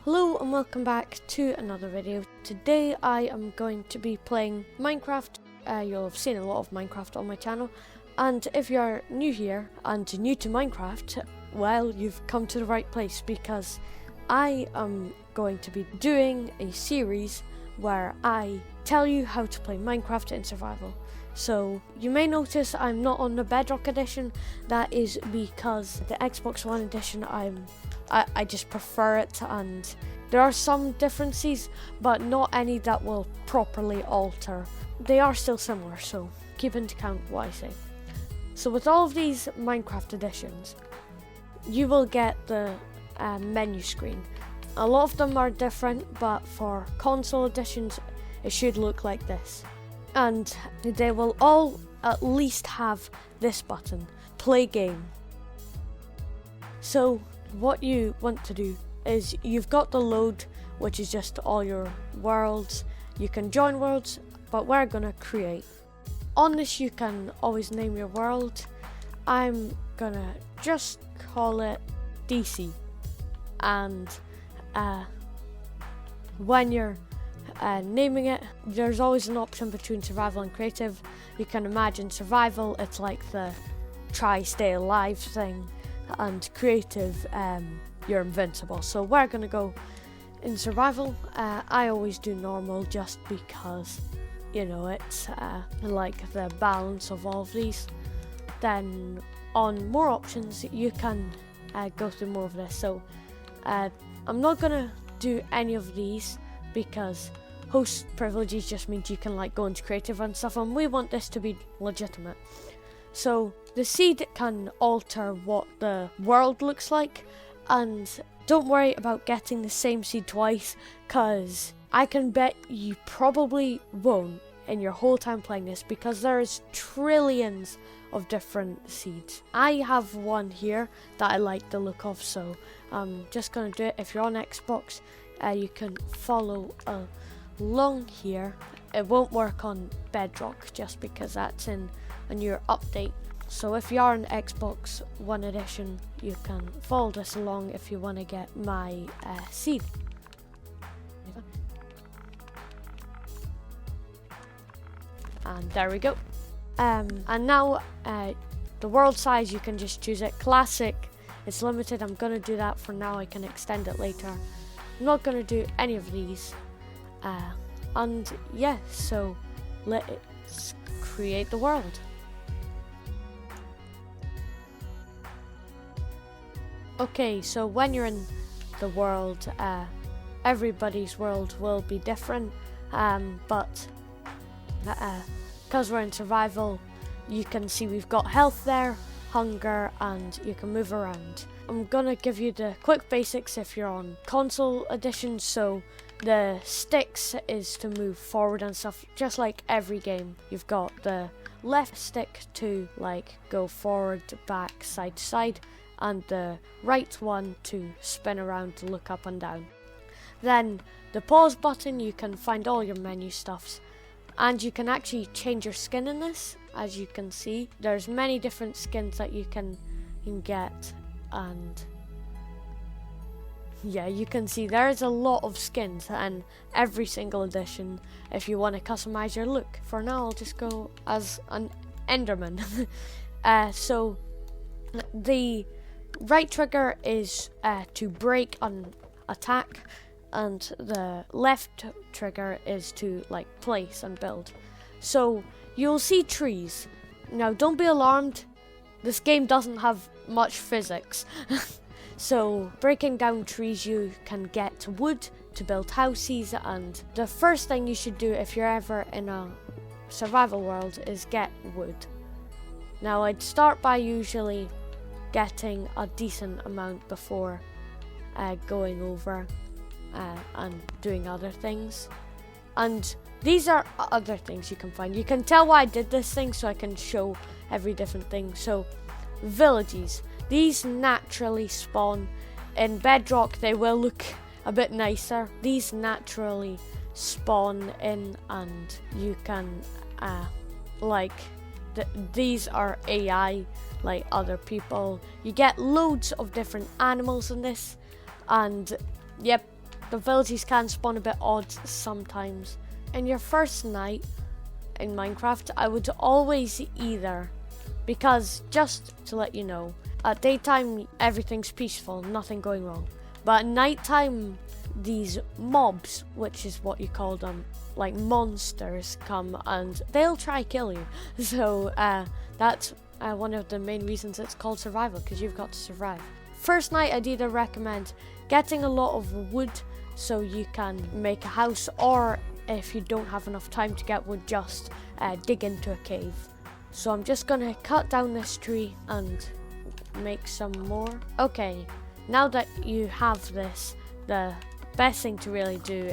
Hello and welcome back to another video. Today I am going to be playing Minecraft. You'll have seen a lot of Minecraft on my channel, and if you're new here and new to Minecraft, well, you've come to the right place, because I am going to be doing a series where I tell you how to play Minecraft in survival. So you may notice I'm not on the Bedrock edition. That is because the Xbox One edition I just prefer it, and there are some differences, but not any that will properly alter. They are still similar, so keep into account what I say. So with all of these Minecraft editions, you will get the menu screen. A lot of them are different, but for console editions, it should look like this. And they will all at least have this button, play game. So what you want to do is, you've got the load, which is just all your worlds. You can join worlds, but we're gonna create. On this you can always name your world. I'm gonna just call it DC. And when you're naming it, there's always an option between survival and creative. You can imagine survival, it's like the try stay alive thing, and creative, you're invincible. So we're gonna go in survival. I always do normal just because, you know, it's like the balance of all of these. Then on more options you can go through more of this. So I'm not gonna do any of these because host privileges just means you can like go into creative and stuff, and we want this to be legitimate. So the seed can alter what the world looks like, and don't worry about getting the same seed twice, cause I can bet you probably won't in your whole time playing this, because there's trillions of different seeds. I have one here that I like the look of, so I'm just gonna do it. If you're on Xbox, you can follow along here. It won't work on Bedrock just because that's in a newer update. So if you are on Xbox One edition, you can follow this along if you want to get my seed. And there we go. And now the world size, you can just choose it. Classic, it's limited. I'm going to do that for now. I can extend it later. I'm not going to do any of these. And yeah, so let's create the world. Okay, so when you're in the world, everybody's world will be different, but because we're in survival, you can see we've got health there, hunger, and you can move around. I'm gonna give you the quick basics if you're on console edition. So the sticks is to move forward and stuff, just like every game. You've got the left stick to like go forward, back, side to side, and the right one to spin around to look up and down. Then the pause button, you can find all your menu stuffs, and you can actually change your skin in this. As you can see, there's many different skins that you can get, and yeah, you can see there's a lot of skins in every single edition if you want to customize your look. For now, I'll just go as an Enderman. So the right trigger is to break and attack, and the left trigger is to like place and build. So you'll see trees. Now don't be alarmed, this game doesn't have much physics. So breaking down trees, you can get wood to build houses, and the first thing you should do if you're ever in a survival world is get wood. Now I'd start by usually getting a decent amount before going over and doing other things. And these are other things you can find. You can tell why I did this thing, so I can show every different thing. So villages, these naturally spawn. In Bedrock they will look a bit nicer. These naturally spawn in, and you can these are AI, like other people. You get loads of different animals in this, and yep, the villages can spawn a bit odd sometimes. In your first night in Minecraft, I would always either, because just to let you know, at daytime everything's peaceful, nothing going wrong. But at nighttime, these mobs, which is what you call them, like monsters, come and they'll try kill you. So that's one of the main reasons it's called survival, because you've got to survive. First night, I'd either recommend getting a lot of wood so you can make a house, or if you don't have enough time to get wood, just dig into a cave. So I'm just gonna cut down this tree and make some more. Okay, now that you have this, the best thing to really do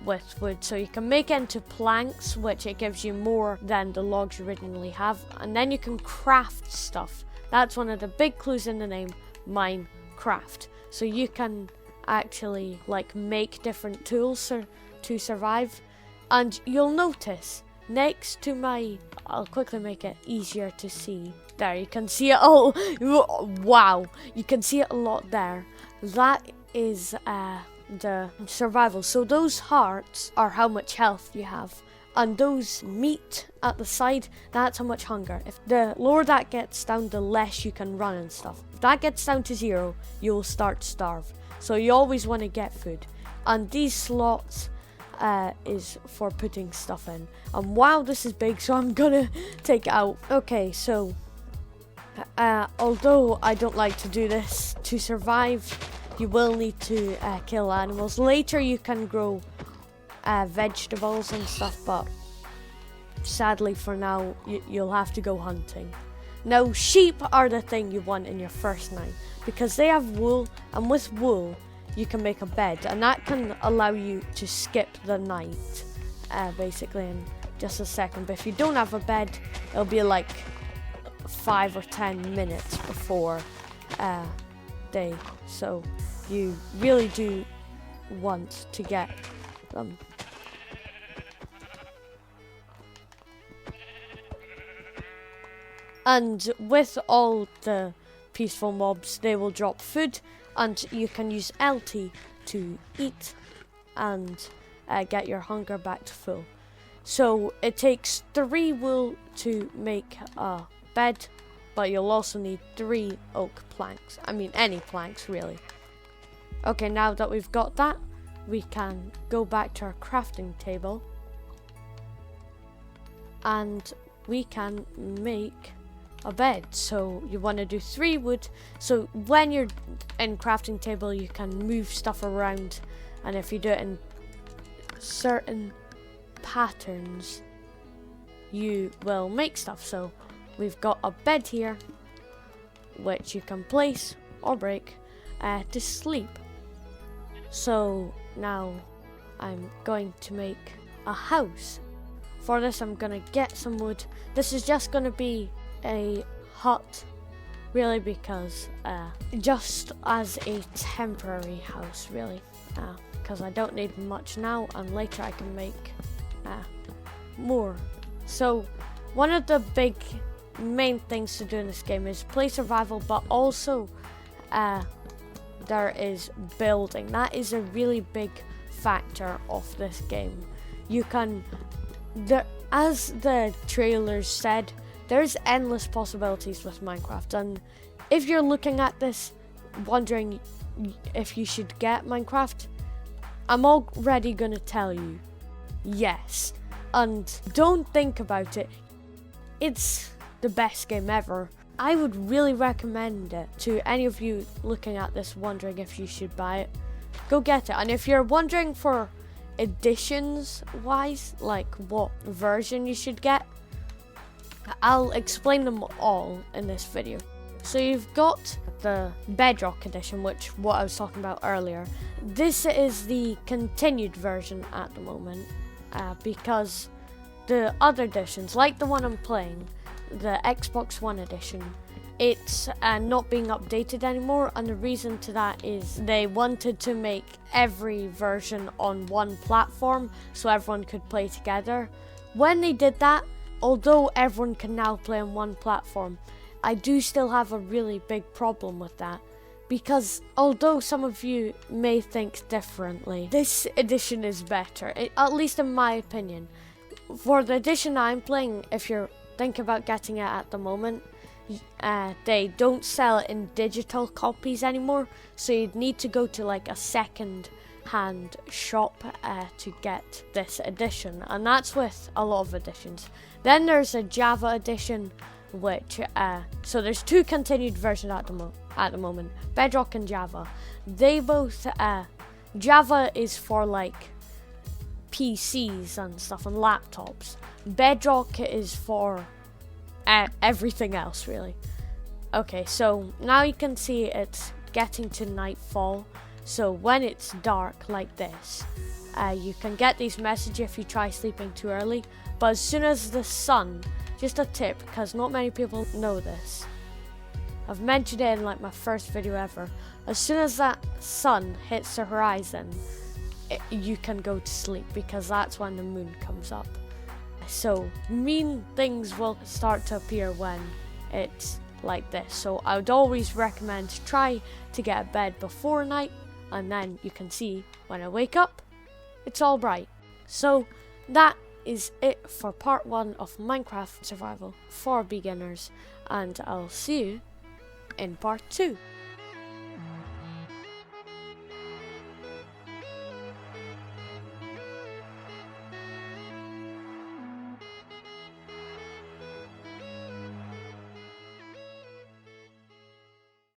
with wood, so you can make it into planks, which it gives you more than the logs you originally have, and then you can craft stuff. That's one of the big clues in the name, Minecraft. So you can actually like make different tools to survive. And you'll notice next to I'll quickly make it easier to see. There, you can see it all. Wow, you can see it a lot there. That is the survival. So those hearts are how much health you have, and those meat at the side, that's how much hunger. If the lower that gets down, the less you can run and stuff. If that gets down to 0, you'll start to starve. So you always want to get food. And these slots is for putting stuff in. And wow, this is big, so I'm gonna take it out. Okay, so although I don't like to do this, to survive you will need to kill animals. Later you can grow vegetables and stuff, but sadly for now you'll have to go hunting. Now sheep are the thing you want in your first night, because they have wool, and with wool you can make a bed, and that can allow you to skip the night basically in just a second. But if you don't have a bed, it'll be like 5 or 10 minutes before day, so you really do want to get them. And with all the peaceful mobs, they will drop food, and you can use LT to eat and get your hunger back to full. So it takes 3 wool to make a bed, but you'll also need 3 oak planks. I mean, any planks really. Okay, now that we've got that, we can go back to our crafting table and we can make a bed. So you want to do 3 wood. So when you're in crafting table, you can move stuff around, and if you do it in certain patterns, you will make stuff. So we've got a bed here, which you can place or break to sleep. So now I'm going to make a house. For this, I'm going to get some wood. This is just going to be a hut, really, because just as a temporary house, really, because I don't need much now, and later I can make more. So one of the big main things to do in this game is play survival, but also there is building. That is a really big factor of this game. You can, as the trailers said, there's endless possibilities with Minecraft, and if you're looking at this wondering if you should get Minecraft, I'm already gonna tell you yes, and don't think about it. It's the best game ever. I would really recommend it to any of you looking at this wondering if you should buy it. Go get it. And if you're wondering for editions wise, like what version you should get, I'll explain them all in this video. So you've got the Bedrock edition, which what I was talking about earlier. This is the continued version at the moment, because the other editions, like the one I'm playing, the Xbox One edition, it's not being updated anymore, and the reason to that is they wanted to make every version on one platform so everyone could play together. When they did that, although everyone can now play on one platform, I do still have a really big problem with that, because although some of you may think differently, this edition is better, at least in my opinion. For the edition I'm playing, if you're thinking about getting it at the moment, they don't sell it in digital copies anymore, so you'd need to go to like a second-hand shop to get this edition, and that's with a lot of editions. Then there's a Java edition, which so there's two continued versions at the moment, Bedrock and Java. They both Java is for like PCs and stuff and laptops. Bedrock is for everything else, really. Okay, so now you can see it's getting to nightfall, so when it's dark like this, you can get these messages if you try sleeping too early, but as soon as the sun, just a tip, because not many people know this, I've mentioned it in like my first video ever, as soon as that sun hits the horizon, you can go to sleep, because that's when the moon comes up. So mean things will start to appear when it's like this, so I would always recommend try to get a bed before night, and then you can see when I wake up it's all bright. So that is it for part 1 of Minecraft survival for beginners, and I'll see you in part 2.